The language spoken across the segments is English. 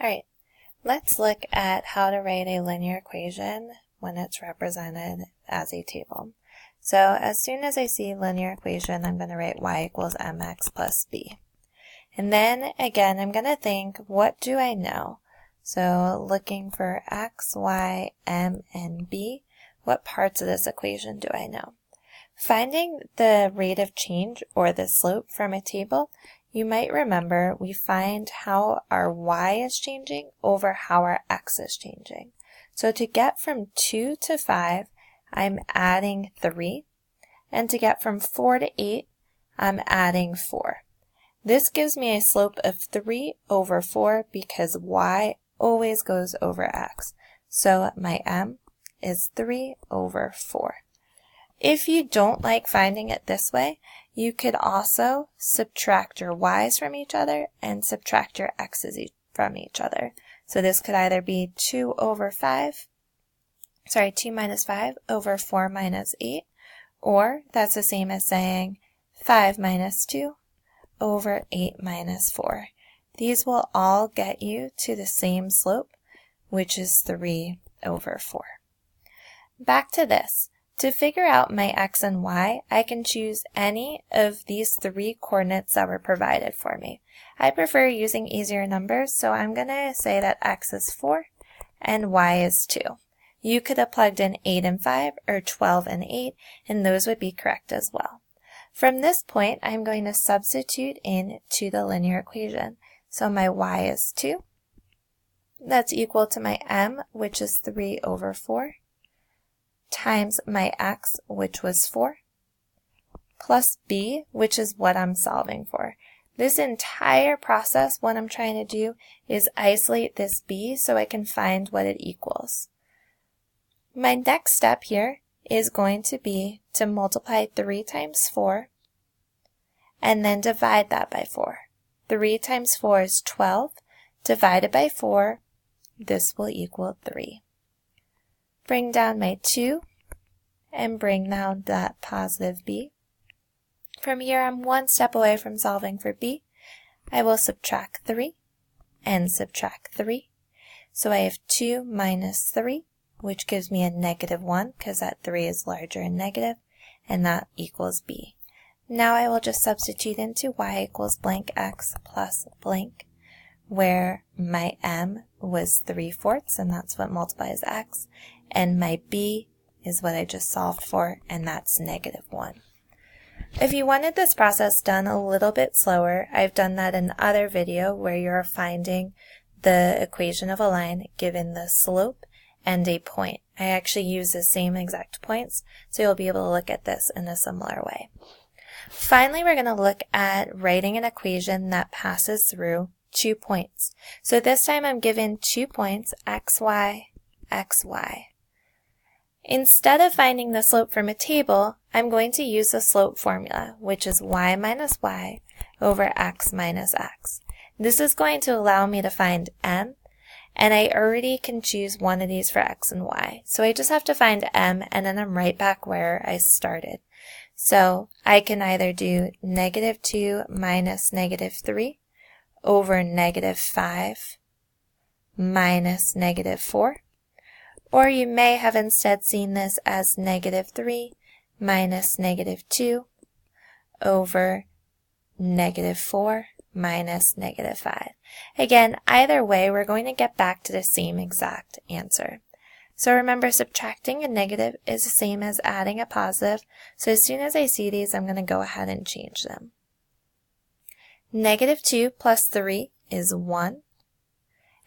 Alright, let's look at how to write a linear equation when it's represented as a table. So as soon as I see linear equation, I'm going to write y equals mx plus b. And then again, I'm going to think, what do I know? So looking for x, y, m, and b, what parts of this equation do I know? Finding the rate of change or the slope from a table, you might remember we find how our y is changing over how our x is changing. So to get from 2 to 5, I'm adding 3. And to get from 4 to 8, I'm adding 4. This gives me a slope of 3 over 4 because y always goes over x. So my m is 3 over 4. If you don't like finding it this way, you could also subtract your y's from each other and subtract your x's from each other. So this could either be 2 minus 5 over 4 minus 8, or that's the same as saying 5 minus 2 over 8 minus 4. These will all get you to the same slope, which is 3 over 4. Back to this. To figure out my x and y, I can choose any of these 3 coordinates that were provided for me. I prefer using easier numbers, so I'm going to say that x is 4 and y is 2. You could have plugged in 8 and 5 or 12 and 8, and those would be correct as well. From this point, I'm going to substitute in to the linear equation. So my y is 2. That's equal to my m, which is 3 over 4. Times my x, which was 4, plus b, which is what I'm solving for. This entire process, what I'm trying to do is isolate this b so I can find what it equals. My next step here is going to be to multiply 3 times 4 and then divide that by 4. 3 times 4 is 12. Divided by 4, this will equal 3. Bring down my 2 and bring down that positive b. From here, I'm one step away from solving for b. I will subtract 3 and subtract 3. So I have 2 minus 3, which gives me a negative 1 because that 3 is larger and negative, and that equals b. Now I will just substitute into y equals blank x plus blank, where my m was 3/4, and that's what multiplies x, and my b is what I just solved for, and that's negative 1. If you wanted this process done a little bit slower, I've done that in other video where you're finding the equation of a line given the slope and a point. I actually use the same exact points, so you'll be able to look at this in a similar way. Finally, we're going to look at writing an equation that passes through 2 points. So this time I'm given 2 points, xy, xy. Instead of finding the slope from a table, I'm going to use the slope formula, which is y minus y over x minus x. This is going to allow me to find m, and I already can choose one of these for x and y. So I just have to find m, and then I'm right back where I started. So I can either do negative 2 minus negative 3 over negative 5 minus negative 4. Or you may have instead seen this as negative 3 minus negative 2 over negative 4 minus negative 5. Again, either way, we're going to get back to the same exact answer. So remember, subtracting a negative is the same as adding a positive. So as soon as I see these, I'm going to go ahead and change them. Negative 2 plus 3 is 1.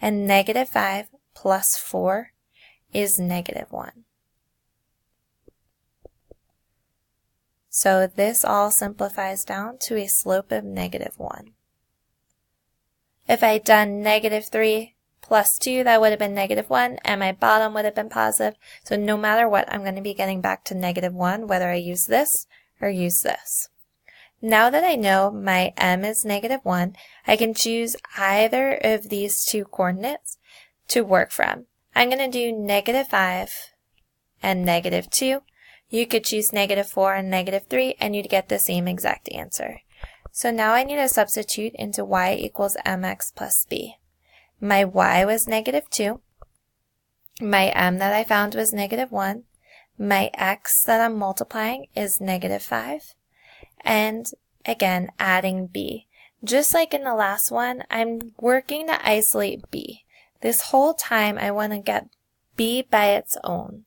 And negative 5 plus 4 is negative 1. So this all simplifies down to a slope of negative 1. If I had done negative 3 plus 2, that would have been negative 1, and my bottom would have been positive. So no matter what, I'm going to be getting back to negative 1, whether I use this or use this. Now that I know my m is negative 1, I can choose either of these 2 coordinates to work from. I'm going to do negative 5 and negative 2. You could choose negative 4 and negative 3, and you'd get the same exact answer. So now I need to substitute into y equals mx plus b. My y was negative 2. My m that I found was negative 1. My x that I'm multiplying is negative 5. And again, adding b. Just like in the last one, I'm working to isolate b. This whole time I want to get b by its own.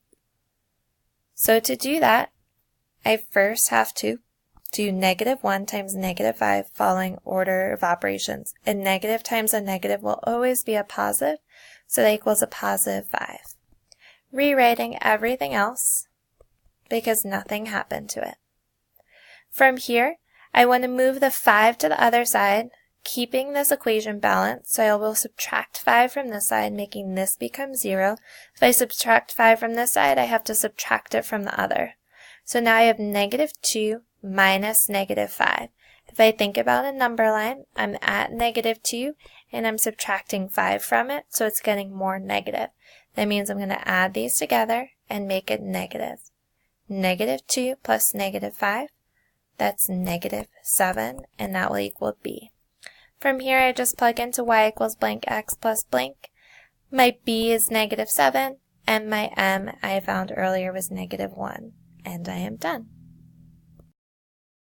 So to do that, I first have to do negative 1 times negative 5 following order of operations. A negative times a negative will always be a positive, so that equals a positive 5. Rewriting everything else because nothing happened to it. From here, I want to move the 5 to the other side, keeping this equation balanced, so I will subtract 5 from this side, making this become 0. If I subtract 5 from this side, I have to subtract it from the other. So now I have negative 2 minus negative 5. If I think about a number line, I'm at negative 2 and I'm subtracting 5 from it, so it's getting more negative. That means I'm going to add these together and make it negative. Negative 2 plus negative 5, that's negative 7, and that will equal b. From here, I just plug into y equals blank x plus blank. My b is negative 7, and my m I found earlier was negative 1. And I am done.